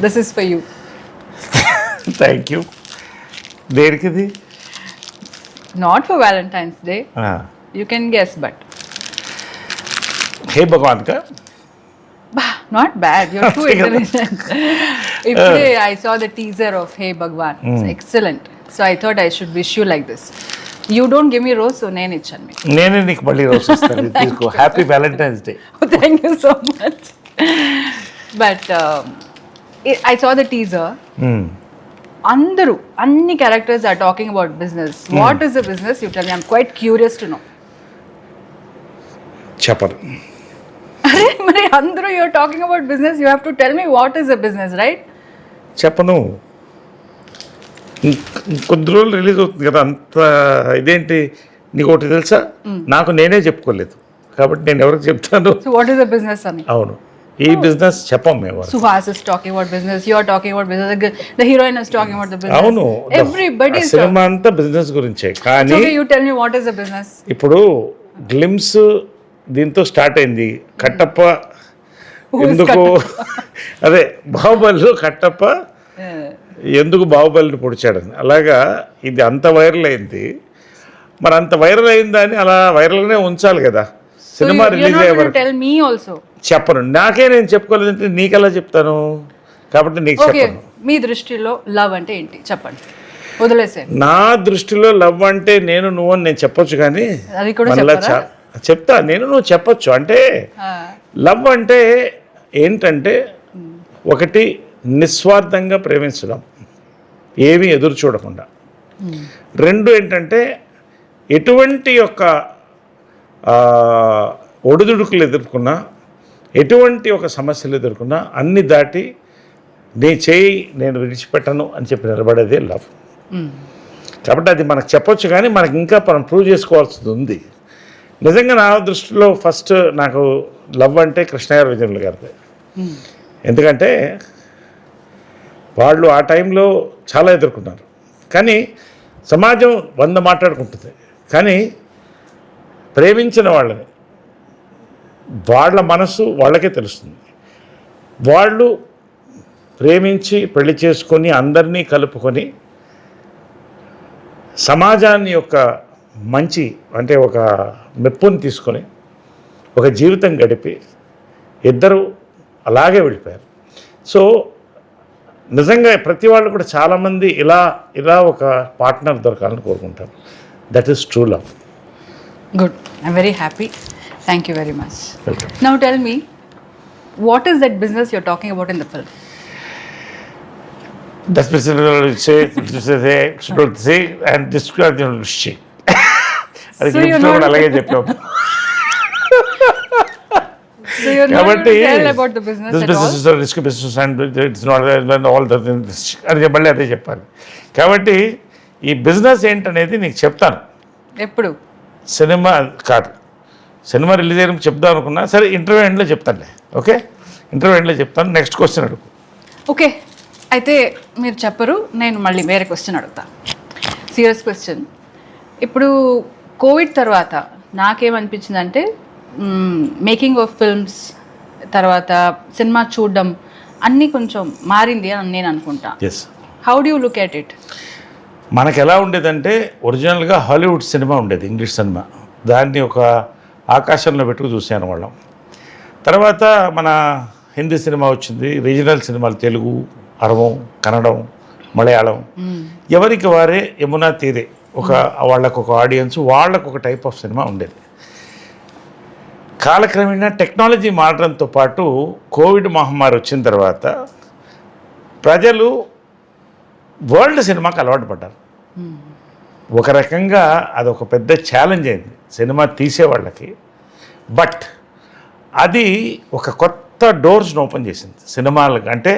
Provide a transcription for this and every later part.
This is for you. Thank you. దేనికిది? Not for Valentine's day, you can guess. But hey Bhagawan కా? not bad, you're too intelligent. Ippide I saw the teaser of Hey Bhagwan. It's excellent, so I thought I should wish you like this. You don't give me rose, so nenu ichanu me. నేనే నీకు మళ్ళీ రోజు ఇస్తాను. తీసుకో. Happy Valentine's day. Thank you so much. But I saw the teaser. Andaru anni characters are talking about business. What is the business? You tell me. I'm quite curious to know. చెప్పరు. అరే మరి అందరూ you're talking about business, you have to tell me what is the business, right? చెప్పను. కొద్ది రోజులు release అవుతుంది కదా, అంత ఇదేంటి. నీకు ఒకటి తెలుసా, నాకు నేనే చెప్పుకోలేదు కాబట్టి నేను ఎవరికి చెప్తాను. So what is the business అని? అవును, ఈ బిజినెస్ చెప్పం మేము. Suhas is talking about business, you are talking about business, the heroine is talking about the business. అవును, everybody is సినిమా అంతా బిజినెస్ గురించే. కానీ okay, you tell me what is the business. ఇప్పుడు గ్లిమ్స్ దీంతో start అయింది. కట్టప్ప ఎందుకు, అదే బాహుబలిలో కట్టప్ప ఎందుకు బాహుబలిని పొడిచాడని, అలాగా ఇది అంత వైరల్ అయింది. మరి అంత వైరల్ అయిందని అలా వైరల్గానే ఉంచాలి కదా. సినిమా రిలీజ్ అయ్యే వరకు tell me also. చెప్పను. నాకే నేను చెప్పుకోలేదంటే నీకెలా చెప్తాను, కాబట్టి నీకు చెప్పను. మీ దృష్టిలో లవ్ అంటే ఏంటి చెప్పండి, వదిలేసేయండి. నా దృష్టిలో లవ్ అంటే నువ్వు అని నేను చెప్పొచ్చు, కానీ అది కూడా మళ్ళా చెప్తా నువ్వు చెప్పొచ్చు. అంటే లవ్ అంటే ఏంటంటే ఒకటి నిస్వార్థంగా ప్రేమించడం, ఏమీ ఎదురు చూడకుండా. రెండు ఏంటంటే ఎటువంటి యొక్క ఒడిదుడుకులు ఎదుర్కొన్నా, ఎటువంటి ఒక సమస్యలు ఎదుర్కొన్నా అన్ని దాటి నీ చేయి నేను విడిచిపెట్టను అని చెప్పి నిలబడేదే లవ్. కాబట్టి అది మనకు చెప్పొచ్చు, కానీ మనకి ఇంకా మనం ప్రూవ్ చేసుకోవాల్సింది ఉంది. నిజంగా నా దృష్టిలో ఫస్ట్ నాకు లవ్ అంటే కృష్ణయ్య విజయనుల గారిదే. ఎందుకంటే వాళ్ళు ఆ టైంలో చాలా ఎదుర్కొన్నారు, కానీ సమాజం 100 మాట్లాడుకుంటుంది, కానీ ప్రేమించిన వాళ్ళని వాళ్ళ మనసు వాళ్ళకే తెలుస్తుంది. వాళ్ళు ప్రేమించి పెళ్లి చేసుకొని అందరినీ కలుపుకొని సమాజాన్ని యొక్క మంచి అంటే ఒక మెప్పుని తీసుకొని ఒక జీవితం గడిపి ఇద్దరు అలాగే వెళ్ళిపోయారు. సో నిజంగా ప్రతి వాళ్ళు కూడా చాలామంది ఇలా ఒక పార్ట్నర్ దొరకాలని కోరుకుంటారు. That is true love. Good, I'm very happy. Thank you very much. Now tell me, what is that business you're talking about in the film? That's say and describe the shit. So you're not అలాగే చెప్పాం. So you're not going to tell about the business this at business all? is a risky business and it's not all the things అని మళ్ళీ అదే చెప్పాలి. కాబట్టి ఈ business ఏంటనేది నీకు చెప్తాను. ఎప్పుడు? సినిమా కాదు, సినిమా రిలీజ్ అయిన చెప్దాం అనుకున్నా. సరే, ఇంటర్వ్యూ ఎండ్లో చెప్తానులే. ఓకే, ఇంటర్వ్యూ ఎండ్లో చెప్తాను. నెక్స్ట్ క్వశ్చన్ అడుగు. ఓకే, అయితే మీరు చెప్పరు, నేను మళ్ళీ వేరే క్వశ్చన్ అడుగుతా. Serious question. ఇప్పుడు కోవిడ్ తర్వాత నాకేమనిపించిందంటే మేకింగ్ ఆఫ్ ఫిల్మ్స్ తర్వాత సినిమా చూడడం అన్నీ కొంచెం మారింది అని నేను అనుకుంటా. Yes. How do you look at it? మనకు ఎలా ఉండేదంటే ఒరిజినల్గా హాలీవుడ్ సినిమా ఉండేది, ఇంగ్లీష్ సినిమా. దాన్ని ఒక ఆకాశంలో పెట్టుకు చూసాను వాళ్ళం. తర్వాత మన హిందీ సినిమా వచ్చింది, రీజనల్ సినిమాలు తెలుగు, అరవం, కన్నడం, మలయాళం, ఎవరికి వారే యమునా తీరే ఒక వాళ్ళకు ఒక ఆడియన్స్, వాళ్ళకు ఒక టైప్ ఆఫ్ సినిమా ఉండేది. కాలక్రమేణా టెక్నాలజీ మారడంతో పాటు కోవిడ్ మహమ్మారి వచ్చిన తర్వాత ప్రజలు వరల్డ్ సినిమాకి అలవాటు పడ్డారు. ఒక రకంగా అదొక పెద్ద ఛాలెంజ్ అయింది సినిమా తీసేవాళ్ళకి. బట్ అది ఒక కొత్త డోర్స్ని ఓపెన్ చేసింది సినిమాలకు. అంటే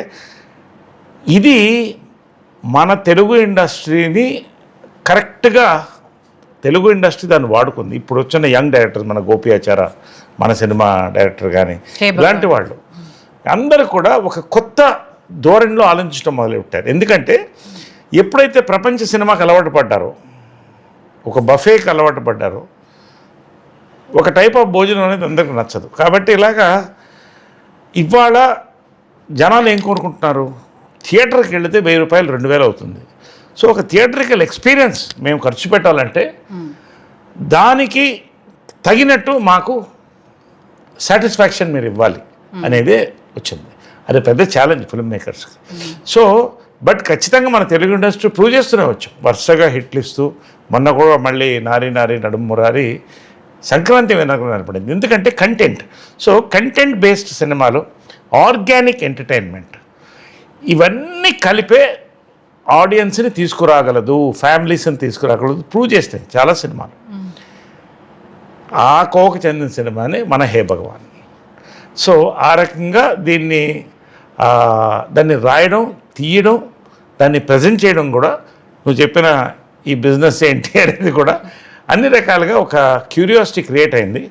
ఇది మన తెలుగు ఇండస్ట్రీని కరెక్ట్గా తెలుగు ఇండస్ట్రీ దాన్ని వాడుకుంది. ఇప్పుడు వచ్చిన యంగ్ డైరెక్టర్స్, మన గోపి ఆచార, మన సినిమా డైరెక్టర్ కానీ ఇలాంటి వాళ్ళు అందరూ కూడా ఒక కొత్త ధోరణిలో ఆలోచించడం మొదలుపెట్టారు. ఎందుకంటే ఎప్పుడైతే ప్రపంచ సినిమాకి అలవాటు పడ్డారో, ఒక బఫేకి అలవాటు పడ్డారో, ఒక టైప్ ఆఫ్ భోజనం అనేది అందరికీ నచ్చదు. కాబట్టి ఇలాగా ఇవాళ జనాలు ఏం కోరుకుంటున్నారు, థియేటర్కి వెళితే 1000 రూపాయలు 2000 అవుతుంది. సో ఒక థియేటర్కల్ ఎక్స్పీరియన్స్ మేము ఖర్చు పెట్టాలంటే దానికి తగినట్టు మాకు సాటిస్ఫాక్షన్ మీరు ఇవ్వాలి అనేదే వచ్చింది. అది పెద్ద ఛాలెంజ్ ఫిల్మ్ మేకర్స్కి. సో బట్ ఖచ్చితంగా మన తెలుగు ఇండస్ట్రీ ప్రూవ్ చేస్తూనే వచ్చాం, వరుసగా హిట్లు ఇస్తూ. మొన్న కూడా మళ్ళీ నారి నారి నడుము మురారి సంక్రాంతి వెనక పడింది. ఎందుకంటే కంటెంట్. సో కంటెంట్ బేస్డ్ సినిమాలు, ఆర్గానిక్ ఎంటర్టైన్మెంట్ ఇవన్నీ కలిపే ఆడియన్స్ని తీసుకురాగలదు, ఫ్యామిలీస్ని తీసుకురాగలదు ప్రూవ్ చేస్తాయి చాలా సినిమాలు. ఆ కోవకు చెందిన సినిమాని మన హే భగవాన్. సో ఆ రకంగా దాన్ని రాయడం, తీయడం, దాన్ని ప్రజెంట్ చేయడం కూడా, నువ్వు చెప్పిన ఈ బిజినెస్ ఏంటి అనేది కూడా అన్ని రకాలుగా ఒక క్యూరియాసిటీ క్రియేట్ అయింది.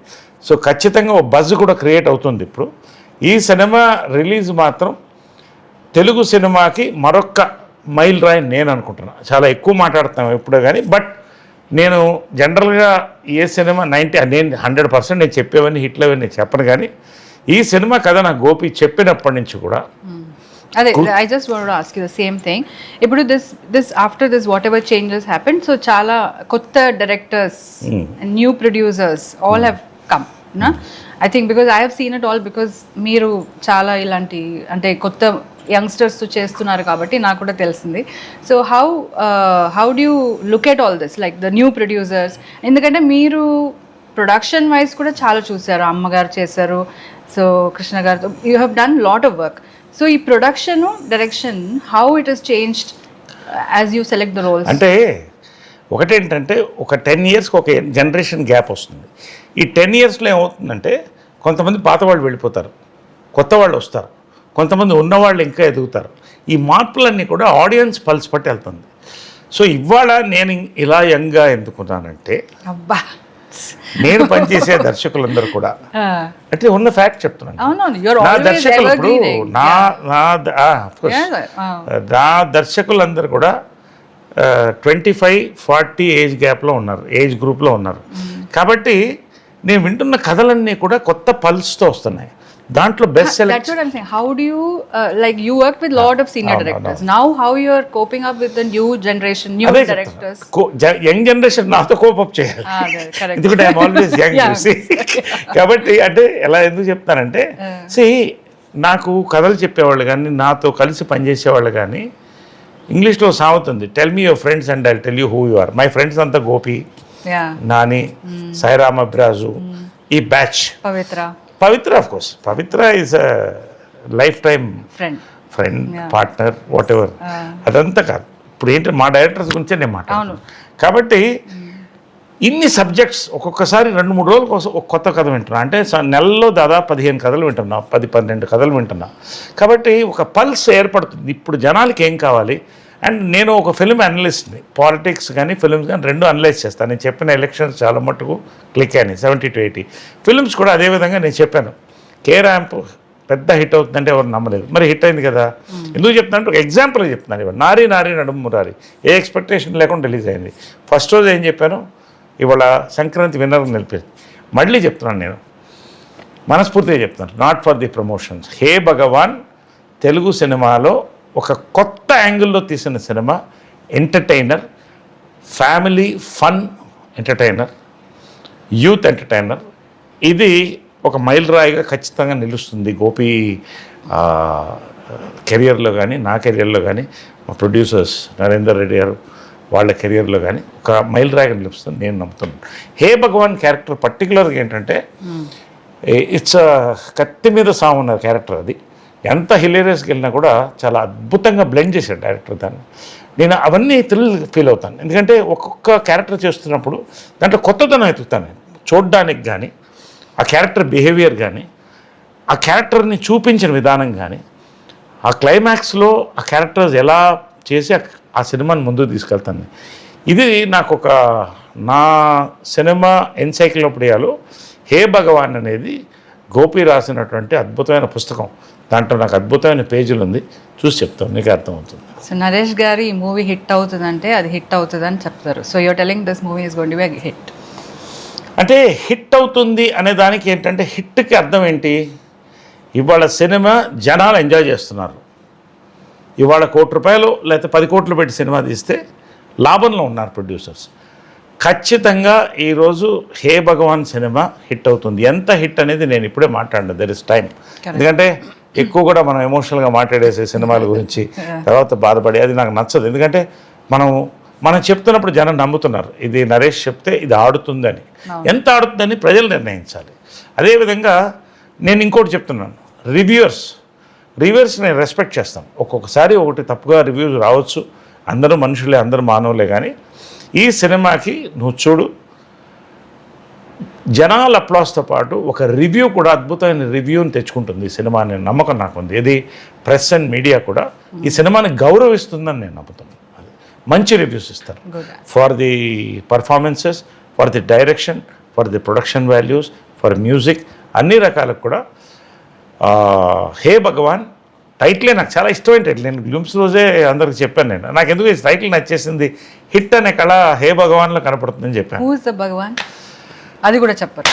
సో ఖచ్చితంగా ఒక బజ్ కూడా క్రియేట్ అవుతుంది. ఇప్పుడు ఈ సినిమా రిలీజ్ మాత్రం తెలుగు సినిమాకి మరొక మైల్ రాయని నేను అనుకుంటున్నాను. చాలా ఎక్కువ మాట్లాడుతాం ఎప్పుడో కానీ, బట్ నేను జనరల్గా ఏ సినిమా 100% నేను చెప్పేవన్నీ హిట్లు అవన్నీ నేను చెప్పను. కానీ ఈ సినిమా కథ నాకు గోపి చెప్పినప్పటి నుంచి కూడా అదే I just want to ask you the same thing. ఇప్పుడు this after this whatever changes happened, so చాలా కొత్త directors and new producers all have come నా. I think because I have seen it all, because మీరు చాలా ఇలాంటి అంటే కొత్త youngsters చేస్తున్నారు కాబట్టి నాకు కూడా తెలిసింది. So how do you look at all this, like the new producers? ఎందుకంటే మీరు ప్రొడక్షన్ వైజ్ కూడా చాలా చూసారు, అమ్మగారు చేశారు, సో కృష్ణ గారితో you have done lot of work. So ఈ production direction how it has changed as you select the roles? అంటే ఒకటేంటంటే ఒక 10 yearsకి ఒక జనరేషన్ గ్యాప్ వస్తుంది. ఈ 10 yearsలో ఏమవుతుందంటే కొంతమంది పాత వాళ్ళు వెళ్ళిపోతారు, కొత్త వాళ్ళు వస్తారు, కొంతమంది ఉన్నవాళ్ళు ఇంకా ఎదుగుతారు. ఈ మార్పులన్నీ కూడా ఆడియన్స్ పల్స్ పట్టి వెళ్తుంది. సో ఇవాళ నేను ఇలా యంగ్గా ఎందుకున్నానంటే, అబ్బా నేను పనిచేసే దర్శకులందరూ కూడా అంటే ఉన్న ఫ్యాక్ట్ చెప్తున్నాను. నా దర్శకులు ఇప్పుడు నా దర్శకులందరూ కూడా 25-40 ఏజ్ గ్యాప్లో ఉన్నారు, ఏజ్ గ్రూప్లో ఉన్నారు. కాబట్టి నేను వింటున్న కథలన్నీ కూడా కొత్త పల్స్తో వస్తున్నాయి. దాంట్లో best select. That's what I'm saying. How do you like you worked with lot of senior directors. Now how you are coping up with the new generation, new directors? Young generation నాతో cope up చేయాలి. ఎందుకంటే I'm always young. కాబట్టి అంటే ఎలా ఎందుకు చెప్తానంటే, నాకు కథలు చెప్పేవాళ్ళు కానీ, నాతో కలిసి పనిచేసేవాళ్ళు కానీ, ఇంగ్లీష్లో సాగుతుంది, tell me your friends and I tell you who you are. My friends అంతా గోపి, నాని, సాయిరామ్ అబ్రాజు, ఈ batch, Pavitra of course. Pavitra is a lifetime friend, partner, whatever. అదంతా కాదు. ఇప్పుడు ఏంటంటే మా డైరెక్టర్స్ గురించే నేను మాట్లాడుతున్నాను. కాబట్టి ఇన్ని సబ్జెక్ట్స్ ఒక్కొక్కసారి 2-3 రోజుల కోసం ఒక కొత్త కథ వింటున్నా. అంటే నెలలో దాదాపు 15 కథలు వింటున్నా, 10-12 కథలు వింటున్నా. కాబట్టి ఒక పల్స్ ఏర్పడుతుంది. ఇప్పుడు జనాలకి ఏం కావాలి. అండ్ నేను ఒక ఫిల్మ్ అనలిస్ట్ని, పాలిటిక్స్ కానీ ఫిల్మ్స్ కానీ 2 అనలైజ్ చేస్తాను. నేను చెప్పిన ఎలక్షన్స్ చాలా మట్టుకు క్లిక్ అయినాయి, 70-80. ఫిల్మ్స్ కూడా అదేవిధంగా నేను చెప్పాను. కే ర్యాంప్ పెద్ద హిట్ అవుతుందంటే ఎవరు నమ్మలేదు, మరి హిట్ అయింది కదా. ఎందుకు చెప్తానంటే ఒక ఎగ్జాంపుల్ చెప్తున్నాను. ఇవాళ నారి నారి నడుము మురారి ఏ ఎక్స్పెక్టేషన్ లేకుండా రిలీజ్ అయింది. ఫస్ట్ రోజు ఏం చెప్పాను, ఇవాళ సంక్రాంతి విన్నర్ నిలిపేది. మళ్ళీ చెప్తున్నాను, నేను మనస్ఫూర్తిగా చెప్తున్నాను, నాట్ ఫర్ ది ప్రమోషన్స్. హే భగవాన్ తెలుగు సినిమాలో ఒక కొత్త యాంగిల్లో తీసిన cinema. Entertainer, family fun entertainer, youth entertainer. ఇది ఒక మైల్ రాయిగా ఖచ్చితంగా నిలుస్తుంది గోపి కెరియర్లో కానీ, నా కెరియర్లో కానీ, మా ప్రొడ్యూసర్స్ నరేందర్ రెడ్డి గారు వాళ్ళ కెరియర్లో కానీ ఒక మైల్ రాయిగా నిలుస్తుంది నేను నమ్ముతున్నాను. హే భగవాన్ క్యారెక్టర్ పర్టికులర్గా ఏంటంటే ఇట్స్ కత్తి మీద సామున్న క్యారెక్టర్. అది ఎంత హిలేరియస్కి వెళ్ళినా కూడా చాలా అద్భుతంగా బ్లెండ్ చేశాడు డైరెక్టర్ దాన్ని. నేను అవన్నీ ఫీల్ అవుతాను. ఎందుకంటే ఒక్కొక్క క్యారెక్టర్ చేస్తున్నప్పుడు దాంట్లో కొత్తదనం ఎత్తుతాను నేను చూడడానికి. కానీ ఆ క్యారెక్టర్ బిహేవియర్ కానీ, ఆ క్యారెక్టర్ని చూపించిన విధానం కానీ, ఆ క్లైమాక్స్లో ఆ క్యారెక్టర్స్ ఎలా చేసి ఆ సినిమాని ముందుకు తీసుకెళ్తాను. ఇది నాకు నా సినిమా ఎన్సైక్లోపీడియాలో హే భగవాన్ అనేది గోపి రాసినటువంటి అద్భుతమైన పుస్తకం. దాంట్లో నాకు అద్భుతమైన పేజీలు ఉంది, చూసి చెప్తాను, నీకు అర్థమవుతుంది. సో నరేష్ గారు ఈ మూవీ హిట్ అవుతుందంటే అది హిట్ అవుతుందని చెప్తారు. So you're telling this movie is going to be a hit. అంటే హిట్ అవుతుంది అనే దానికి ఏంటంటే, హిట్కి అర్థం ఏంటి, ఇవాళ సినిమా జనాలు ఎంజాయ్ చేస్తున్నారు. ఇవాళ ₹1 లేకపోతే 10 కోట్లు పెట్టి సినిమా తీస్తే లాభంలో ఉన్నారు ప్రొడ్యూసర్స్. ఖచ్చితంగా ఈరోజు హే భగవాన్ సినిమా హిట్ అవుతుంది. ఎంత హిట్ అనేది నేను ఇప్పుడే మాట్లాడను, దెర్ ఇస్ టైం. ఎందుకంటే ఎక్కువ కూడా మనం ఎమోషనల్గా మాట్లాడేసే సినిమాల గురించి తర్వాత బాధపడి అది నాకు నచ్చదు. ఎందుకంటే మనం చెప్తున్నప్పుడు జనం నమ్ముతున్నారు, ఇది నరేష్ చెప్తే ఇది ఆడుతుందని. ఎంత ఆడుతుందని ప్రజలు నిర్ణయించాలి. అదేవిధంగా నేను ఇంకోటి చెప్తున్నాను, రివ్యూవర్స్ నేను రెస్పెక్ట్ చేస్తాను. ఒక్కొక్కసారి ఒకటి తప్పుగా రివ్యూస్ రావచ్చు, అందరూ మనుషులే, అందరూ మానవులే. కానీ ఈ సినిమాకి నువ్వు చూడు, జనాల అప్లాస్తో పాటు ఒక రివ్యూ కూడా అద్భుతమైన రివ్యూని తెచ్చుకుంటుంది ఈ సినిమా అనే నమ్మకం నాకు ఉంది. ఇది ప్రెస్ అండ్ మీడియా కూడా ఈ సినిమాని గౌరవిస్తుందని నేను నమ్ముతున్నాను. మంచి రివ్యూస్ ఇస్తారు for the performances, for the direction, for the production values, for music, అన్ని రకాలకు కూడా. హే భగవాన్ టైటిలే నాకు చాలా ఇష్టమైన టైటిల్. నేను గ్లిమ్స్ రోజే అందరికి చెప్పాను, నాకు ఎందుకు ఈ టైటిల్ నచ్చేసింది, హిట్ అనే కళ హే భగవాన్లో కనపడుతుందని చెప్పాను. భగవాన్ అది కూడా చెప్పను.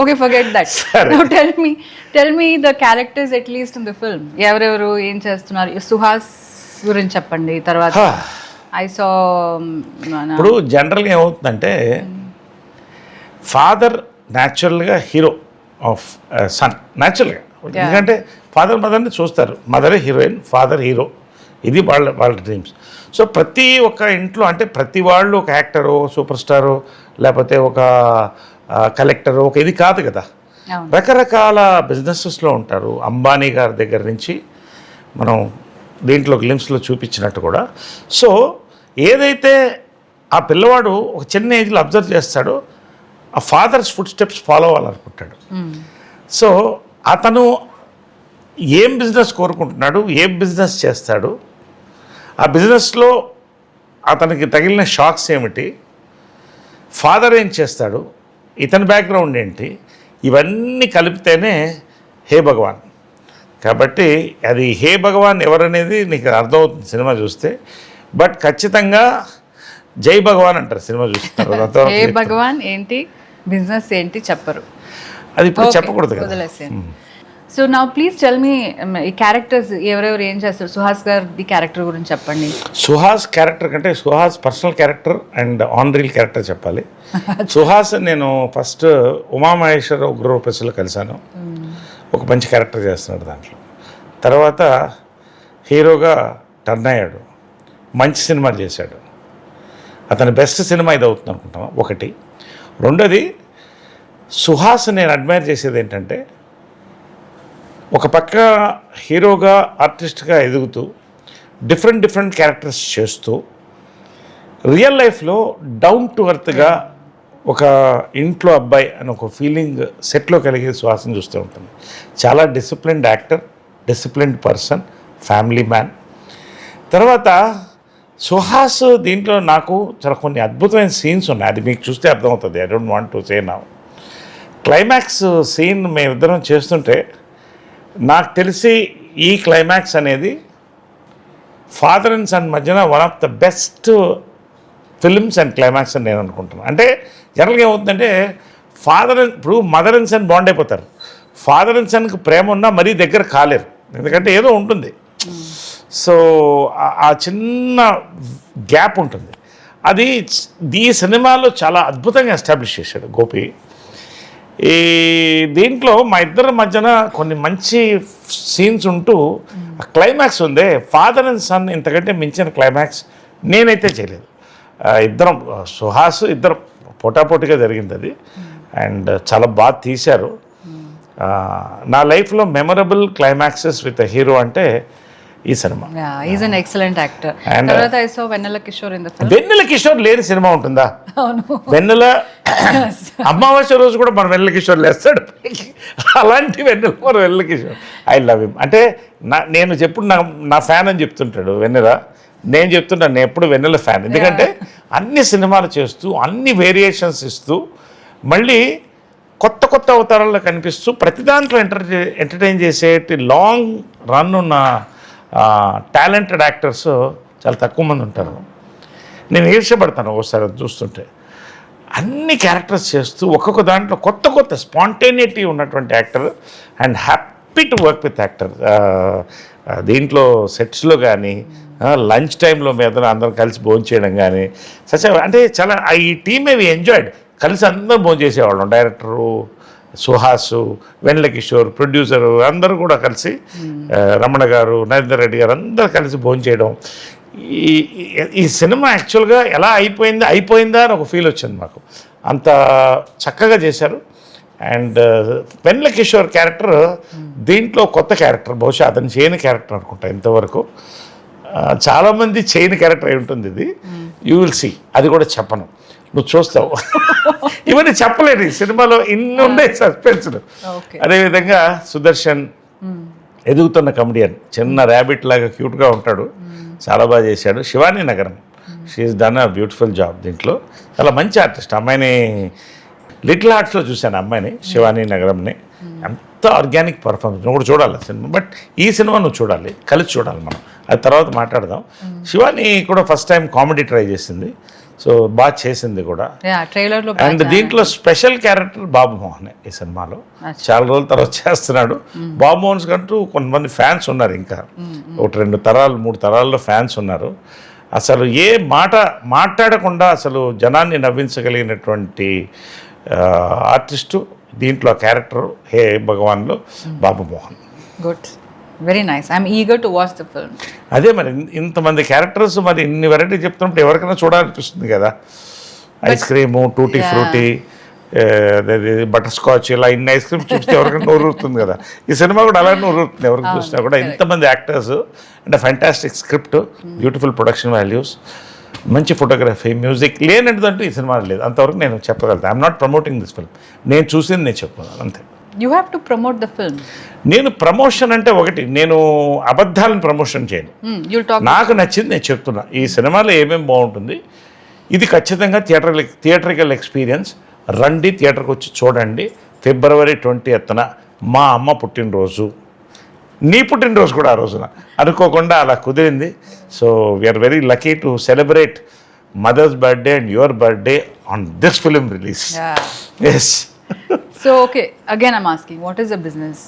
Okay, forget that. Now tell me the characters at least in the film. ఎవరెవరు ఏం చేస్తున్నారు? సుహాస్ గురించి చెప్పండి. తర్వాత ఇప్పుడు జనరల్గా ఏమవుతుందంటే ఫాదర్ న్యాచురల్గా హీరో ఆఫ్ సన్, న్యాచురల్గా. ఎందుకంటే ఫాదర్ మదర్ని చూస్తారు, మదరే హీరోయిన్, ఫాదర్ హీరో. ఇది వాళ్ళ డ్రీమ్స్. సో ప్రతి ఒక్క ఇంట్లో అంటే ప్రతి వాళ్ళు ఒక యాక్టరు, సూపర్ స్టారు, లేకపోతే ఒక కలెక్టరు, ఒక ఇది కాదు కదా. రకరకాల బిజినెసెస్లో ఉంటారు. అంబానీ గారి దగ్గర నుంచి మనం దీంట్లో గ్లిమ్స్లో చూపించినట్టు కూడా. సో ఏదైతే ఆ పిల్లవాడు ఒక చిన్న ఏజ్లో అబ్జర్వ్ చేస్తాడో ఆ ఫాదర్స్ ఫుడ్ స్టెప్స్ ఫాలో అవ్వాలనుకుంటాడు. సో అతను ఏం బిజినెస్ కోరుకుంటున్నాడు, ఏం బిజినెస్ చేస్తాడు, ఆ బిజినెస్లో అతనికి తగిలిన షాక్స్ ఏమిటి, ఫాదర్ ఏం చేస్తాడు, ఇతని బ్యాక్గ్రౌండ్ ఏంటి, ఇవన్నీ కలిపితేనే హే భగవాన్. కాబట్టి అది హే భగవాన్ ఎవరనేది నీకు అర్థమవుతుంది సినిమా చూస్తే. బట్ ఖచ్చితంగా జై భగవాన్ అంటారు సినిమా చూస్తారు. హే భగవాన్ ఏంటి, బిజినెస్ ఏంటి చెప్పరు, అది ఇప్పుడు చెప్పకూడదు కదా. So now please tell me ఈ క్యారెక్టర్స్ ఎవరెవరు ఏం చేస్తారు. సుహాస్ గారి క్యారెక్టర్ గురించి చెప్పండి. సుహాస్ క్యారెక్టర్ కంటే Suhas personal character and on reel character చెప్పాలి. సుహాస్ నేను ఫస్ట్ ఉమామహేశ్వర ఉగ్రరూపేశ్లో కలిశాను, ఒక మంచి క్యారెక్టర్ చేస్తున్నాడు దాంట్లో. తర్వాత హీరోగా టర్న్ అయ్యాడు, మంచి సినిమాలు చేశాడు. అతని బెస్ట్ సినిమా ఇది అవుతుంది అనుకుంటాను ఒకటి. రెండోది సుహాస్ నేను అడ్మైర్ చేసేది ఏంటంటే ఒక పక్క హీరోగా ఆర్టిస్ట్గా ఎదుగుతూ డిఫరెంట్ క్యారెక్టర్స్ చేస్తూ రియల్ లైఫ్లో డౌన్ టు ఎర్త్గా ఒక ఇంట్లో అబ్బాయి అని ఒక ఫీలింగ్ సెట్లో కలిగే సుహాస్ని చూస్తూ ఉంటుంది. చాలా disciplined actor, disciplined person, family man. తర్వాత సుహాస్ దీంట్లో నాకు చాలా కొన్ని అద్భుతమైన సీన్స్ ఉన్నాయి, అది మీకు చూస్తే అర్థమవుతుంది. I don't want to say now. Climax scene మేమిద్దరం చేస్తుంటే నాకు తెలిసి ఈ క్లైమాక్స్ అనేది ఫాదర్ అండ్ సన్ మధ్యన one of the best films and climax అని నేను అనుకుంటున్నాను. అంటే జనరల్గా ఏమవుతుందంటే ఇప్పుడు మదర్ అండ్ సన్ బాండ్ అయిపోతారు. ఫాదర్ అండ్ సన్కి ప్రేమ ఉన్నా మరీ దగ్గర కాలేరు, ఎందుకంటే ఏదో ఉంటుంది. సో ఆ చిన్న గ్యాప్ ఉంటుంది. అది ఈ సినిమాలో చాలా అద్భుతంగా ఎస్టాబ్లిష్ చేశాడు గోపి. ఈ దీంట్లో మా ఇద్దరి మధ్యన కొన్ని మంచి సీన్స్ ఉంటూ ఆ క్లైమాక్స్ ఉందే, ఫాదర్ అండ్ సన్ ఇంతకంటే మించిన క్లైమాక్స్ నేనైతే చేయలేదు. ఇద్దరం సుహాస్ ఇద్దరం పోటాపోటీగా జరిగింది అది. అండ్ చాలా బాగా తీశారు. నా లైఫ్లో మెమరబుల్ క్లైమాక్సెస్ విత్ హీరో అంటే ఈ సినిమా. Is an excellent actor. తర్వాత I saw Vennela Kishore in the film. Vennela Kishore లేని సినిమా ఉంటుందా? వెన్నెల అమావాస్య రోజు కూడా మన వెన్నెల కిషోర్ లేస్తాడు, అలాంటి Vennela Kishore. I love him. అంటే నేను చెప్పుడు నా ఫ్యాన్ అని చెప్తుంటాడు వెన్నెల. నేను చెప్తున్నాను నేను ఎప్పుడు వెన్నెల ఫ్యాన్. ఎందుకంటే అన్ని సినిమాలు చేస్తూ అన్ని వేరియేషన్స్ ఇస్తూ మళ్ళీ కొత్త అవతారాల్లో కనిపిస్తూ ప్రతి దాంట్లో ఎంటర్టైన్ చేసేటి లాంగ్ రన్ ఉన్న టాలెంటెడ్ యాక్టర్స్ చాలా తక్కువ మంది ఉంటారు. నేను ఈర్ష్యపడతాను ఒకసారి చూస్తుంటే. అన్ని క్యారెక్టర్స్ చేస్తూ ఒక్కొక్క దాంట్లో కొత్త స్పాంటేనిటీ ఉన్నటువంటి actor and happy to work with actor. దీంట్లో సెట్స్లో కానీ లంచ్ టైంలో మీద అందరం కలిసి భోజనం చేయడం కానీ అంటే చాలా ఈ టీమ్ వి ఎంజాయ్డ్. కలిసి అందరం భోజనం చేసేవాళ్ళం. డైరెక్టరు సుహాసు, వెన్నెల కిషోర్, ప్రొడ్యూసరు అందరూ కూడా కలిసి, రమణ గారు, నరేందర్ రెడ్డి గారు అందరూ కలిసి భోజనం చేయడం. ఈ సినిమా యాక్చువల్గా ఎలా అయిపోయిందా అని ఒక ఫీల్ వచ్చింది మాకు. అంత చక్కగా చేశారు. అండ్ వెన్నెల కిషోర్ క్యారెక్టర్ దీంట్లో కొత్త క్యారెక్టర్, బహుశా అతను చేయని క్యారెక్టర్ అనుకుంటా ఇంతవరకు. చాలామంది చేయని క్యారెక్టర్ అయి ఉంటుంది ఇది. You will see. అది కూడా చెప్పను, నువ్వు చూస్తావు. ఇవన్నీ చెప్పలేదు ఈ సినిమాలో, ఇన్ని ఉన్నాయి సస్పెన్స్లు. అదేవిధంగా సుదర్శన్ ఎదుగుతున్న కమెడియన్, చిన్న ర్యాబిట్ లాగా క్యూట్గా ఉంటాడు, చాలా బాగా చేశాడు. శివానీ నగరం, she's done a beautiful job దీంట్లో. చాలా మంచి ఆర్టిస్ట్. అమ్మాయిని లిటిల్ హార్ట్స్లో చూశాను, అమ్మాయిని, శివానీ నగరంని. అంత ఆర్గానిక్ పర్ఫార్మెన్స్. నువ్వు కూడా చూడాలి సినిమా, బట్ ఈ సినిమా నువ్వు చూడాలి, కలిసి చూడాలి మనం. అది తర్వాత మాట్లాడదాం. శివానీ కూడా ఫస్ట్ టైం కామెడీ ట్రై చేసింది, సో బాగా చేసింది కూడా. అండ్ దీంట్లో స్పెషల్ క్యారెక్టర్ బాబు మోహన్ ఈ సినిమాలో. చాలా రోజుల తర్వాత చేస్తున్నాడు. బాబు మోహన్ కంటూ కొంతమంది ఫ్యాన్స్ ఉన్నారు, ఇంకా 1-2 తరాలు 3 తరాల్లో ఫ్యాన్స్ ఉన్నారు. అసలు ఏ మాట మాట్లాడకుండా అసలు జనాన్ని నవ్వించగలిగినటువంటి ఆర్టిస్టు దీంట్లో క్యారెక్టర్ హే భగవాన్లో Babu Mohan. Good, very nice. I'm eager to watch the film. అదే మరి ఇంతమంది క్యారెక్టర్స్, మరి ఇన్ని వెరైటీ చెప్తున్నప్పుడు ఎవరికైనా చూడాలనిపిస్తుంది కదా. Ice cream, tutti frutti, butterscotch, ఇలా ఇన్ని ఐస్ క్రీమ్స్ చూస్తే ఎవరికైనా నోరుతుంది కదా. ఈ సినిమా కూడా అలాగే నోరుతుంది ఎవరికి చూసినా కూడా. ఇంతమంది actors and fantastic script, beautiful production values, మంచి ఫోటోగ్రఫీ, మ్యూజిక్ లేనిదంటూ ఈ సినిమా లేదు. అంతవరకు నేను చెప్పగలుగుతాను. I'm not promoting this film. నేను చూసింది నేను చెప్తున్నాను అంతే. You have to promote the film. నేను ప్రమోషన్ అంటే ఒకటి, నేను అబద్ధాలను ప్రమోషన్ చేయను. నాకు నచ్చింది నేను చెప్తున్నా. ఈ సినిమాలో ఏమేమి బాగుంటుంది, ఇది ఖచ్చితంగా థియేటరికల్ ఎక్స్పీరియన్స్. రండి, థియేటర్కి వచ్చి చూడండి. February 20th మా అమ్మ పుట్టినరోజు, నీ పుట్టినరోజు కూడా ఆ రోజున అనుకోకుండా అలా కుదిరింది. So we're very lucky to celebrate mother's birthday and your birthday on this film release. Yes. So okay, again I'm asking, what is the business?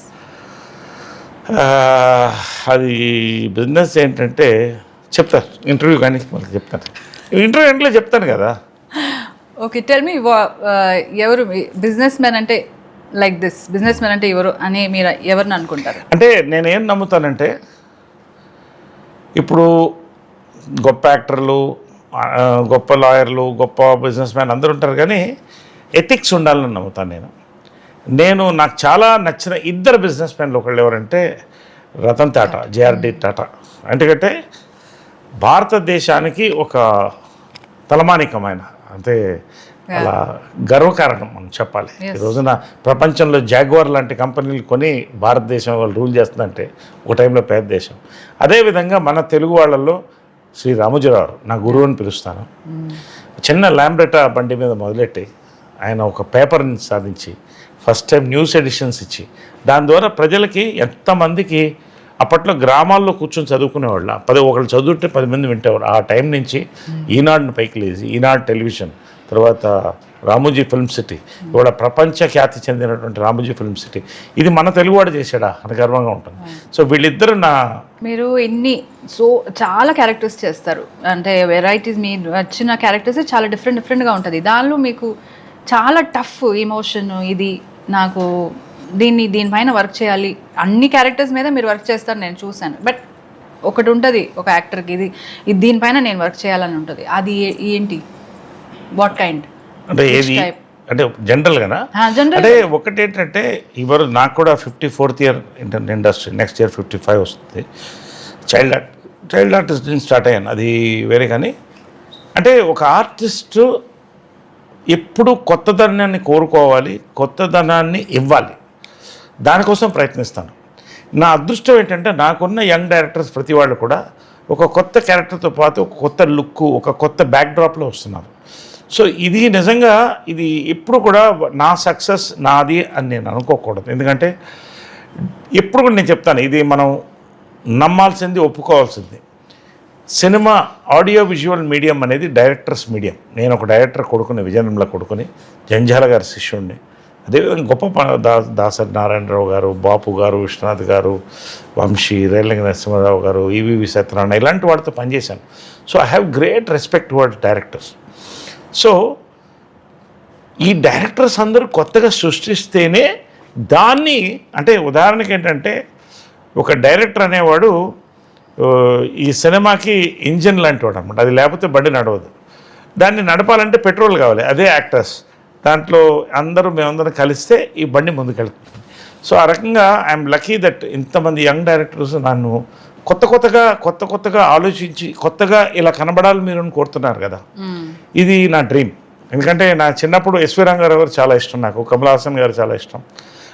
అది బిజినెస్ ఏంటంటే చెప్తారు ఇంటర్వ్యూ, కానీ మళ్ళీ చెప్తాను. ఇంటర్వ్యూ ఎంట్లో చెప్తాను కదా. ఓకే, టెల్ మీ, ఎవరు business man అంటే, లైక్ దిస్ బిజినెస్ మ్యాన్ అంటే ఎవరు అని మీరు ఎవరిని అనుకుంటారు? అంటే నేనేం నమ్ముతానంటే, ఇప్పుడు గొప్ప యాక్టర్లు, గొప్ప లాయర్లు, గొప్ప బిజినెస్ మ్యాన్ అందరూ ఉంటారు, కానీ ఎథిక్స్ ఉండాలని నమ్ముతాను నేను. నాకు చాలా నచ్చిన 2 బిజినెస్ మ్యాన్లు ఒకళ్ళు ఎవరంటే రతన్ టాటా, జేఆర్డి టాటా. ఎందుకంటే భారతదేశానికి ఒక తలమానికమైన, అంటే అలా గర్వకారణం మనం చెప్పాలి. ఈ రోజున ప్రపంచంలో జాగ్వార్ లాంటి కంపెనీలు కొని భారతదేశం వాళ్ళు రూల్ చేస్తుందంటే ఒక టైంలో పెద్ద దేశం. అదేవిధంగా మన తెలుగు వాళ్ళల్లో శ్రీ రామోజీరావు నా గురువు అని పిలుస్తాను. చిన్న ల్యాంబ్రెటా బండి మీద మొదలెట్టి ఆయన ఒక పేపర్ని సాధించి ఫస్ట్ టైం న్యూస్ ఎడిషన్స్ ఇచ్చి, దాని ద్వారా ప్రజలకి ఎంతమందికి అప్పట్లో గ్రామాల్లో కూర్చొని చదువుకునేవాళ్ళు, ఒకళ్ళు చదువుంటే 10 మంది వింటేవారు. ఆ టైం నుంచి ఈనాడుని పైకి లేచి, ఈనాడు టెలివిజన్, తర్వాత రామోజీ ఫిల్మ్ సిటీ, ఇవాళ ప్రపంచ ఖ్యాతి చెందినటువంటి రామోజీ ఫిల్మ్ సిటీ, ఇది మన తెలుగువాడు చేశాడా అని గర్వంగా ఉంటుంది. సో వీళ్ళిద్దరు మీరు చాలా క్యారెక్టర్స్ చేస్తారు, అంటే వెరైటీస్, మీరు వచ్చిన క్యారెక్టర్స్ చాలా డిఫరెంట్గా ఉంటుంది. దానిలో మీకు చాలా టఫ్ ఎమోషన్, ఇది నాకు దీనిపైన వర్క్ చేయాలి, అన్ని క్యారెక్టర్స్ మీద మీరు వర్క్ చేస్తారు నేను చూశాను. బట్ ఒకటి ఉంటుంది ఒక యాక్టర్కి, ఇది దీనిపైన నేను వర్క్ చేయాలని ఉంటుంది. అది ఏంటి? What kind? అంటే ఏది అంటే జనరల్గానా? అంటే ఒకటి ఏంటంటే, ఇవాళ నాకు కూడా 54th year industry, next year 55 వస్తుంది. చైల్డ్ ఆర్టిస్ట్ నుంచి స్టార్ట్ అయ్యాను, అది వేరే. కానీ అంటే ఒక ఆర్టిస్టు ఎప్పుడు కొత్తదనాన్ని కోరుకోవాలి, కొత్తదనాన్ని ఇవ్వాలి, దానికోసం ప్రయత్నిస్తాను. నా అదృష్టం ఏంటంటే, నాకున్న యంగ్ డైరెక్టర్స్ ప్రతి వాళ్ళు కూడా ఒక కొత్త క్యారెక్టర్తో పాటు ఒక కొత్త లుక్, ఒక కొత్త బ్యాక్డ్రాప్లో వస్తున్నారు. సో ఇది నిజంగా ఇది ఎప్పుడు కూడా నా సక్సెస్ నాది అని నేను అనుకోకూడదు. ఎందుకంటే ఎప్పుడు కూడా నేను చెప్తాను, ఇది మనం నమ్మాల్సింది, ఒప్పుకోవాల్సింది. సినిమా ఆడియో విజువల్ మీడియం అనేది డైరెక్టర్స్ మీడియం. నేను ఒక డైరెక్టర్ కొడుకుని, విజయనంలో కొడుకుని, జంజాల గారి శిష్యుడిని. అదేవిధంగా గొప్ప దాసరి నారాయణరావు గారు, బాపు గారు, విశ్వనాథ్ గారు, వంశీ, రేలంగి నరసింహారావు గారు, ఈవీవి సత్యనారాయణ, ఇలాంటి వాటితో పనిచేశాను. So I have great respect towards directors. So ఈ డైరెక్టర్స్ అందరూ కొత్తగా సృష్టిస్తేనే దాన్ని, అంటే ఉదాహరణకి ఏంటంటే ఒక డైరెక్టర్ అనేవాడు ఈ సినిమాకి ఇంజిన్ లాంటి వాడు అనమాట. అది లేకపోతే బండి నడవదు. దాన్ని నడపాలంటే పెట్రోల్ కావాలి. అదే యాక్టర్స్. దాంట్లో మేమందరం కలిస్తే ఈ బండి ముందుకెళ్తుంది. సో ఆ రకంగా ఐఎమ్ లక్కీ దట్ ఇంతమంది యంగ్ డైరెక్టర్స్ నన్ను కొత్తగా ఆలోచించి కొత్తగా ఇలా కనబడాలి మీరు అని కోరుతున్నారు కదా. ఇది నా డ్రీమ్. ఎందుకంటే నా చిన్నప్పుడు ఎస్వి రంగారావు గారు చాలా ఇష్టం, నాకు కమల్ హాసన్ గారు చాలా ఇష్టం.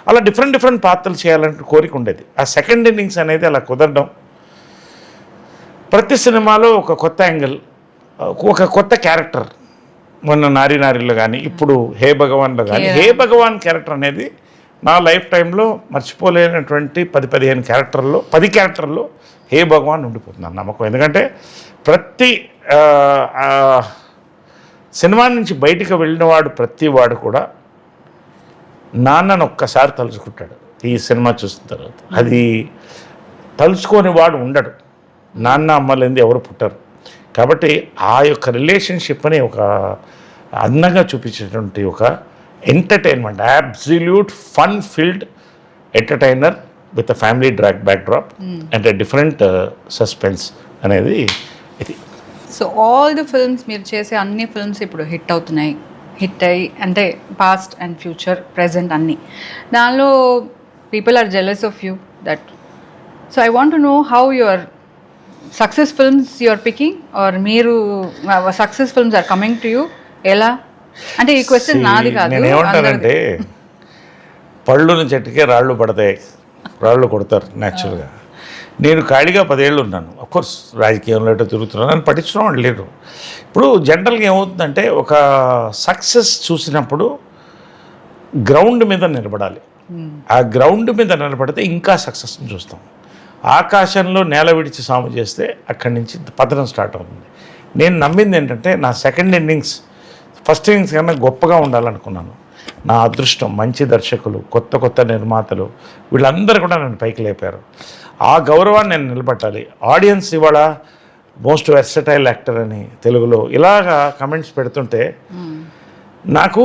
అలా డిఫరెంట్ పాత్రలు చేయాలంటే కోరిక ఉండేది. ఆ సెకండ్ ఇన్నింగ్స్ అనేది అలా కుదరడం, ప్రతి సినిమాలో ఒక కొత్త యాంగిల్, ఒక కొత్త క్యారెక్టర్. మొన్న నారిలో కానీ, ఇప్పుడు హే భగవాన్లో కానీ, హే భగవాన్ క్యారెక్టర్ అనేది నా లైఫ్ టైంలో మర్చిపోలేనటువంటి 10-15 క్యారెక్టర్లో 10 క్యారెక్టర్లో హే భగవాన్ ఉండిపోతున్నాను నమ్మకం. ఎందుకంటే ప్రతి సినిమా నుంచి బయటికి వెళ్ళినవాడు ప్రతి వాడు కూడా నాన్నను ఒక్కసారి తలుచుకుంటాడు ఈ సినిమా చూసిన తర్వాత. అది తలుచుకొని వాడు ఉండడు. నాన్న అమ్మలేంది ఎవరు పుట్టరు. కాబట్టి ఆ యొక్క రిలేషన్షిప్ అని ఒక అందంగా చూపించేటువంటి ఒక entertainment, absolute fun field entertainer with a family backdrop and different suspense అనేది ఇది. సో ఆల్ ది ఫిల్మ్స్ మీరు చేసే అన్ని ఫిల్మ్స్ ఇప్పుడు హిట్ అవుతున్నాయి. హిట్ అయ్యి అంటే పాస్ట్ అండ్ ఫ్యూచర్ ప్రెజెంట్ అన్నీ. దానిలో people are jealous of you that. So I want to know how your success films you're picking or మీరు success films are coming to you. ఎలా అంటే ఈ క్వశ్చన్ నాది కాదు. నేను ఏమంటానంటే పళ్ళుని చెట్టుకే రాళ్ళు పడతాయి, రాళ్ళు కొడతారు న్యాచురల్గా. నేను ఖాళీగా 10 ఏళ్ళు ఉన్నాను. అఫ్కోర్స్ రాజకీయంలో ఎటో తిరుగుతున్నాను, అని పట్టించడం వాళ్ళు లేరు. ఇప్పుడు జనరల్గా ఏమవుతుందంటే ఒక సక్సెస్ చూసినప్పుడు గ్రౌండ్ మీద నిలబడాలి. ఆ గ్రౌండ్ మీద నిలబడితే ఇంకా సక్సెస్ని చూస్తాం. ఆకాశంలో నేల విడిచి సాము చేస్తే అక్కడి నుంచి పతనం స్టార్ట్ అవుతుంది. నేను నమ్మింది ఏంటంటే నా సెకండ్ ఇన్నింగ్స్ ఫస్ట్ ఇన్నింగ్స్ కన్నా గొప్పగా ఉండాలనుకున్నాను. నా అదృష్టం మంచి దర్శకులు, కొత్త నిర్మాతలు వీళ్ళందరూ కూడా నన్ను పైకి లేపారు. ఆ గౌరవాన్ని నేను నిలబెట్టాలి. ఆడియన్స్ ఇవాళ మోస్ట్ వెర్సటైల్ యాక్టర్ అని తెలుగులో ఇలాగా కమెంట్స్ పెడుతుంటే నాకు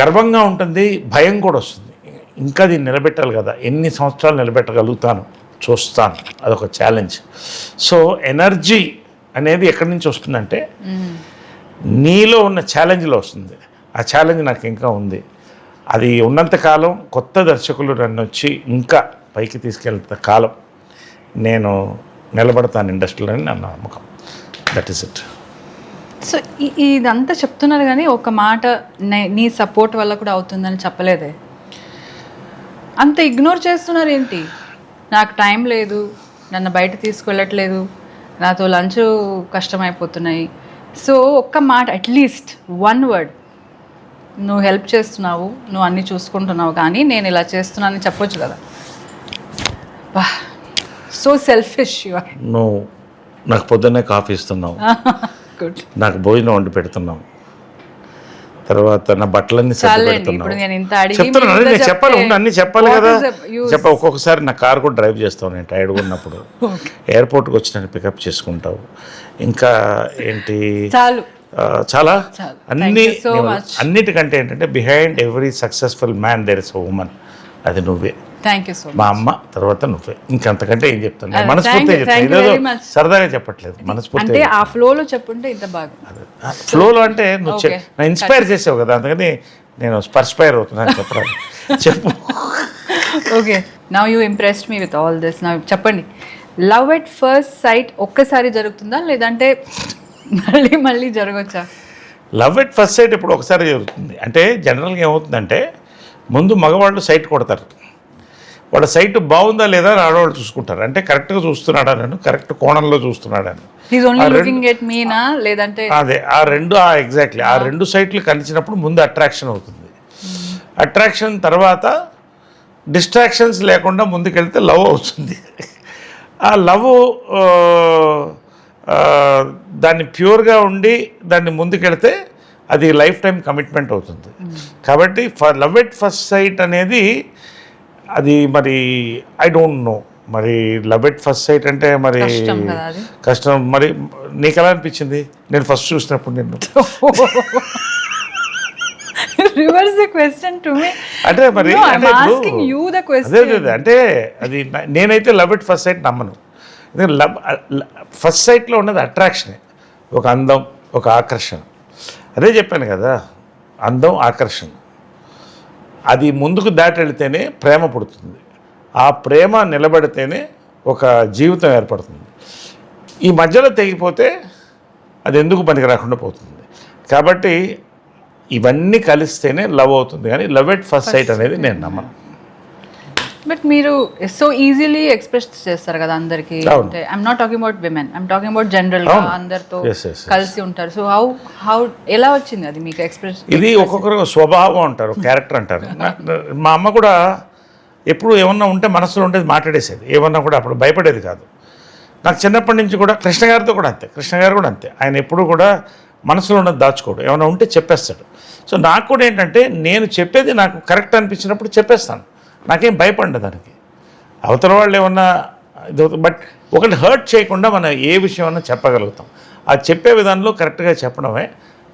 గర్వంగా ఉంటుంది, భయం కూడా వస్తుంది. ఇంకా దీన్ని నిలబెట్టాలి కదా, ఎన్ని సంవత్సరాలు నిలబెట్టగలుగుతాను చూస్తాను, అదొక ఛాలెంజ్. సో ఎనర్జీ అనేది ఎక్కడి నుంచి వస్తుందంటే నీలో ఉన్న ఛాలెంజ్లో వస్తుంది. ఆ ఛాలెంజ్ నాకు ఇంకా ఉంది. అది ఉన్నంతకాలం కొత్త దర్శకులు నన్ను వచ్చి ఇంకా పైకి తీసుకెళ్తే కాలం నేను నిలబడతాను ఇండస్ట్రీలో అని నా నమ్మకం. That is it. సో ఇదంతా చెప్తున్నారు కానీ ఒక మాట నీ సపోర్ట్ వల్ల కూడా అవుతుందని చెప్పలేదే. అంత ఇగ్నోర్ చేస్తున్నారు ఏంటి? నాకు టైం లేదు, నన్ను బయట తీసుకెళ్ళట్లేదు, నాతో లంచ్ కష్టమైపోతున్నాయి. సో ఒక్క మాట, అట్లీస్ట్ 1 వర్డ్, నువ్వు హెల్ప్ చేస్తున్నావు, నువ్వు అన్నీ చూసుకుంటున్నావు, కానీ నేను ఇలా చేస్తున్నానని చెప్పొచ్చు కదా. So selfish you are. నువ్వు నాకు పొద్దున్నే కాఫీ ఇస్తున్నావు, గుడ్, నాకు భోజనం వండి పెడుతున్నావు, తర్వాత నా బట్టలన్నీ ఇప్పుడు నేను ఇంత చెప్తున్నాను. నేను చెప్పాలి, అన్నీ చెప్పాలి కదా. ఒక్కొక్కసారి నా కార్ కూడా డ్రైవ్ చేస్తావు, నేను టైర్డ్గా ఉన్నప్పుడు ఎయిర్పోర్ట్కి వచ్చి నన్ను పికప్ చేసుకుంటావు. ఇంకా ఏంటి, చాలా అన్నిటికంటే ఏంటంటే behind every successful man there is a woman. అది నువ్వే. Thank you so much. మా అమ్మ తర్వాత నువ్వే. ఇంకంతకంటే ఏం చెప్తాను, మనస్ఫూర్తిగా చెప్తాను. ఇదేదో సరదాగా చెప్పట్లేదు, మనస్ఫూర్తి. అంటే ఆ ఫ్లోలో చెప్పుంటే ఇంత బాగా. ఫ్లోలో అంటే నువ్వు నా ఇన్స్పైర్ చేసావు కదా, అందుకని నేను స్పర్స్పైర్ అవుతున్నాను. చెప్పరాదు, చెప్పు. Okay, now you impressed me with all this. Now చెప్పండి, లవ్ ఎట్ ఫస్ట్ సైట్ ఒక్కసారి జరుగుతుందా, లేదంటే మళ్ళీ జరగచ్చా? లవ్ ఎట్ ఫస్ట్ సైట్ ఇప్పుడు ఒకసారి జరుగుతుంది. అంటే జనరల్గా ఏమవుతుందంటే ముందు మగవాళ్ళు సైట్ కొడతారు. వాళ్ళ సైట్ బాగుందా లేదా అని ఆడవాళ్ళు చూసుకుంటారు. అంటే కరెక్ట్గా చూస్తున్నాడా, నేను కరెక్ట్ కోణంలో చూస్తున్నాడని. లేదంటే అదే ఆ రెండు ఎగ్జాక్ట్లీ ఆ 2 సైట్లు కలిసినప్పుడు ముందు అట్రాక్షన్ అవుతుంది. అట్రాక్షన్ తర్వాత డిస్ట్రాక్షన్స్ లేకుండా ముందుకెళ్తే లవ్ అవుతుంది. ఆ లవ్ దాన్ని ప్యూర్గా ఉండి దాన్ని ముందుకెళ్తే అది లైఫ్ టైం కమిట్మెంట్ అవుతుంది. కాబట్టి లవ్ ఎట్ ఫస్ట్ సైట్ అనేది అది మరి ఐ డోంట్ నో, మరి లవ్ ఎట్ ఫస్ట్ సైట్ అంటే మరి కష్టం. మరి నీకు ఎలా అనిపించింది నేను ఫస్ట్ చూసినప్పుడు నిన్ను? Reverse the question to me. అంటే మరి అంటే అంటే అది నేనైతే లవ్ ఎట్ ఫస్ట్ సైట్ నమ్మను. లవ్ ఫస్ట్ సైట్లో ఉన్నది అట్రాక్షనే, ఒక అందం, ఒక ఆకర్షణ. అదే చెప్పాను కదా, అందం, ఆకర్షణ. అది ముందుకు దాటి వెళితేనే ప్రేమ పుడుతుంది. ఆ ప్రేమ నిలబడితేనే ఒక జీవితం ఏర్పడుతుంది. ఈ మధ్యలో తెగిపోతే అది ఎందుకు పనికి రాకుండా పోతుంది. కాబట్టి ఇవన్నీ కలిస్తేనే లవ్ అవుతుంది, కానీ లవ్ ఎట్ ఫస్ట్ సైట్ అనేది నేను నమ్మను. బట్ మీరు సో ఈజీలీ ఎక్స్ప్రెస్ చేస్తారు కదా అందరికి. అంటే I'm not talking about women, I'm talking about general గా అందరితో కలిసి ఉంటారు. సో హౌ ఎలా వచ్చింది అది మీకు ఎక్స్ప్రెస్? ఇది ఒక్కొక్కరు స్వభావం అంటారు, క్యారెక్టర్ అంటారు. మా అమ్మ కూడా ఎప్పుడు ఏమన్నా ఉంటే మనసులో ఉండేది మాట్లాడేసేది, ఏమన్నా కూడా అప్పుడు భయపడేది కాదు. నాకు చిన్నప్పటి నుంచి కూడా కృష్ణ గారితో కూడా అంతే, కృష్ణ గారు కూడా అంతే. ఆయన ఎప్పుడు కూడా మనసులో ఉన్నది దాచుకోడు, ఏమైనా ఉంటే చెప్పేస్తాడు. సో నాకు కూడా ఏంటంటే నేను చెప్పేది నాకు కరెక్ట్ అనిపించినప్పుడు చెప్పేస్తాను, నాకేం భయపడ్డా దానికి. అవతల వాళ్ళు ఏమన్నా ఇది, బట్ ఒకటి హర్ట్ చేయకుండా మనం ఏ విషయం చెప్పగలుగుతాం. ఆ చెప్పే విధానంలో కరెక్ట్గా చెప్పడమే,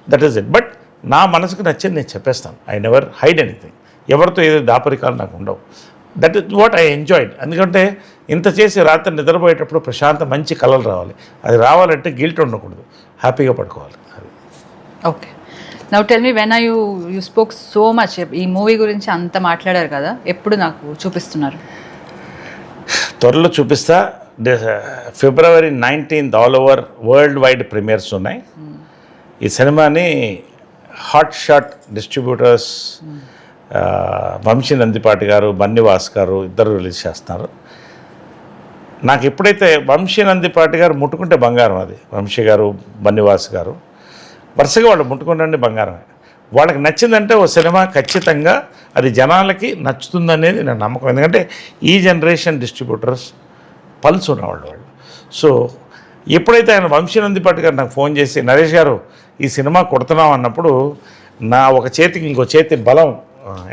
దట్ ఈస్ ఇట్. బట్ నా మనసుకు నచ్చింది నేను చెప్పేస్తాను. I never hide anything. ఎవరితో ఏదో దాపరికాలు నాకు ఉండవు. That is what I enjoyed. ఎందుకంటే ఇంత చేసి రాత్రి నిద్రపోయేటప్పుడు ప్రశాంత మంచి కళలు రావాలి. అది రావాలంటే గిల్ట్ ఉండకూడదు, హ్యాపీగా పడుకోవాలి. అది okay. Now tell me, when you spoke so much, ఈ మూవీ గురించి అంత మాట్లాడారు కదా, ఎప్పుడు నాకు చూపిస్తున్నారు? త్వరలో చూపిస్తా. February 19th all over world wide premieres ఉన్నాయి. ఈ సినిమాని hot shot distributors Vamsi Nandipati గారు, బన్నివాస్ గారు ఇద్దరు రిలీజ్ చేస్తున్నారు. నాకు ఎప్పుడైతే వంశీ నందిపాటి గారు ముట్టుకుంటే బంగారం, అది వంశీ గారు, బన్నివాస్ గారు వరుసగా వాళ్ళు ముట్టుకుంటే బంగారమే. వాళ్ళకి నచ్చిందంటే ఓ సినిమా ఖచ్చితంగా అది జనాలకి నచ్చుతుందనేది నా నమ్మకం. ఎందుకంటే ఈ జనరేషన్ డిస్ట్రిబ్యూటర్స్ పల్స్ ఉన్నవాళ్ళు వాళ్ళు. సో ఎప్పుడైతే ఆయన వంశీ నందిపాటి గారు నాకు ఫోన్ చేసి, నరేష్ గారు ఈ సినిమా కొడుతున్నాం అన్నప్పుడు నా ఒక చేతికి ఇంకో చేతి బలం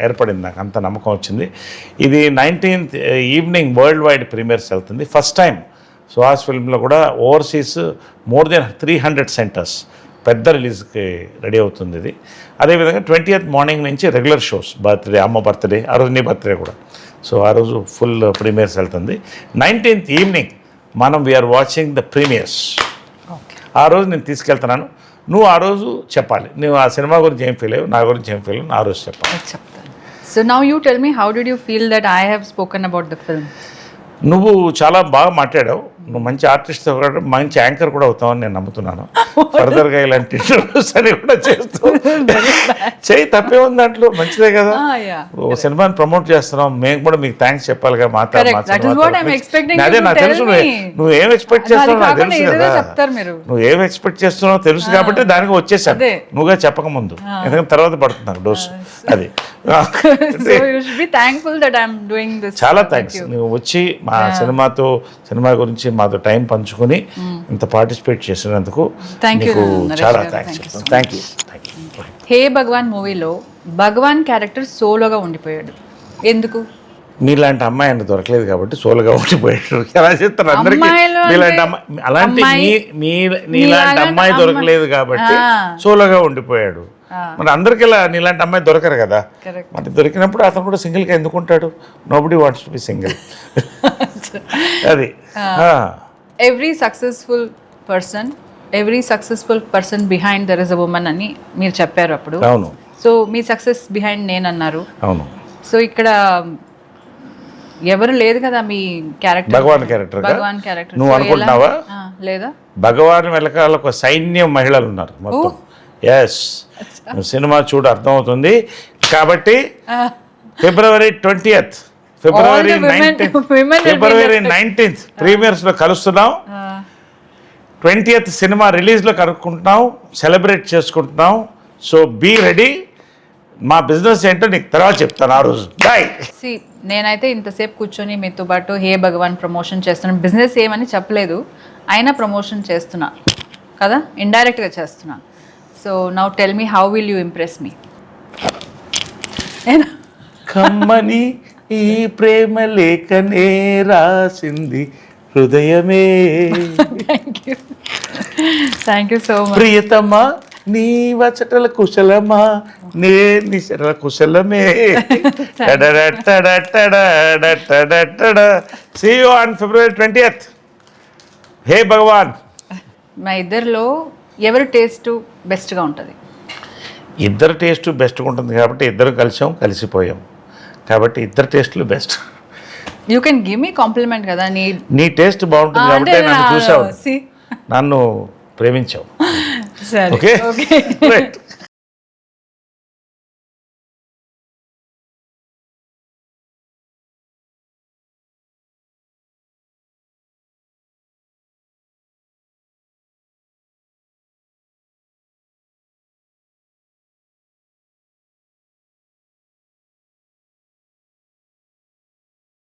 ఏర్పడింది, నాకు అంత నమ్మకం వచ్చింది. ఇది 19th evening world wide premieres వెళ్తుంది. ఫస్ట్ టైం సుహాస్ ఫిల్మ్లో కూడా ఓవర్సీస్ మోర్ దెన్ 300 సెంటర్స్ పెద్ద రిలీజ్కి రెడీ అవుతుంది ఇది. అదేవిధంగా 20th మార్నింగ్ నుంచి రెగ్యులర్ షోస్, బర్త్డే, అమ్మ బర్త్డే, ఆ రోజు నీ బర్త్డే కూడా. సో ఆ రోజు ఫుల్ ప్రీమియర్స్ వెళ్తుంది. 19th ఈవినింగ్ మనం వీఆర్ వాచింగ్ ద ప్రీమియర్స్. ఆ రోజు నేను తీసుకెళ్తున్నాను, నువ్వు ఆ రోజు చెప్పాలి, నువ్వు ఆ సినిమా గురించి ఏం ఫీల్ అయ్యావు, నా గురించి ఏం ఫీల్ అయ్యావు, ఆ రోజు చెప్పాలి. So now you tell me, how did you feel that I have spoken about the film? నువ్వు చాలా బాగా మాట్లాడావు. నువ్వు మంచి ఆర్టిస్ట్, మంచి యాంకర్ కూడా అవుతావని నేను నమ్ముతున్నాను. ఫర్దర్గా ఇలాంటి ఇంటర్వ్యూస్ అని కూడా చేస్తూ చేయి, తప్పే ఉంది దాంట్లో, మంచిదే కదా. ఓ సినిమాని ప్రమోట్ చేస్తున్నాం, మేము కూడా మీకు థ్యాంక్స్ చెప్పాలిగా. అదే నాకు తెలుసు, నువ్వేం ఎక్స్పెక్ట్ చేస్తున్నావు నాకు తెలుసు కదా. నువ్వేం ఎక్స్పెక్ట్ చేస్తున్నావు తెలుసు కాబట్టి దానికి వచ్చేసాను, నువ్వుగా చెప్పకముందు. ఎందుకంటే తర్వాత పడుతుంది నాకు డోసు. అది చాలా థ్యాంక్స్. నువ్వు వచ్చి మా సినిమా గురించి మాతో టైం పంచుకొని ఇంత పార్టిసిపేట్ చేసినందుకు నీకు చాలా thanks. Thank you. Hey Bhagavan మూవీలో భగవాన్ క్యారెక్టర్ సోలోగా ఉండిపోయాడు, ఎందుకు? మీలాంటి అమ్మాయి ఆయన దొరకలేదు కాబట్టి సోలోగా ఉండిపోయాడు. ఎలా చెప్తారు అందరికీ? మీలాంటి అమ్మాయి, అలాంటి నీలాంటి అమ్మాయి దొరకలేదు కాబట్టి సోలోగా ఉండిపోయాడు. మరి అందరికి ఇలా నీలాంటి అమ్మాయి దొరకరు కదా. మరి దొరికినప్పుడు అతను కూడా సింగిల్గా ఎందుకు ఉంటాడు? Nobody wants to be single. అది every successful person behind there is a woman అని మీరు చెప్పారు అప్పుడు. అవును. సో మీ సక్సెస్ బిహైండ్ నేను అన్నారు. అవును. సో ఇక్కడ ఎవరు లేదు కదా మీ క్యారెక్టర్, భగవాన్ క్యారెక్టర్. నువ్వు అనుకుంటున్నావా? లేదా, భగవాన్ వెనకాల ఒక సైన్యం మహిళలు ఉన్నారు మొత్తం. ఎస్, సినిమా చూడు అర్థమవుతుంది. కాబట్టి February 20th, February 19th ప్రీమియర్స్లో కలుస్తున్నాం. 20th సినిమా రిలీజ్లో కలుపుకుంటున్నాం, సెలబ్రేట్ చేసుకుంటున్నాం. So be ready. మా బిజినెస్ ఏంటో నీకు తర్వాత చెప్తాను ఆ రోజు. బాయ్. నేనైతే ఇంతసేపు కూర్చొని మీతో పాటు హే భగవాన్ ప్రమోషన్ చేస్తున్నాను. బిజినెస్ ఏమని చెప్పలేదు, అయినా ప్రమోషన్ చేస్తున్నా కదా, ఇండైరెక్ట్గా చేస్తున్నా. So now tell me how will you impress మీ. కమ్మని ఈ ప్రేమ లేఖనే రాసింది హృదయమే. Thank you so much. ప్రియతమా నీ వచటల కుశలమా నే నిశల కుశలమే. See you on February 20th. హే భగవాన్. మా ఇద్దరిలో ఎవరి టేస్ట్ బెస్ట్గా ఉంటుంది? ఇద్దరు టేస్ట్ బెస్ట్గా ఉంటుంది కాబట్టి ఇద్దరు కలిసిపోయాం కాబట్టి ఇద్దరు టేస్ట్లు best. You can give me compliment కదా. నీ టేస్ట్ బాగుంటుంది కాబట్టి నన్ను చూసావు, నన్ను ప్రేమించావు. సరే ఓకే ఓకే. రైట్.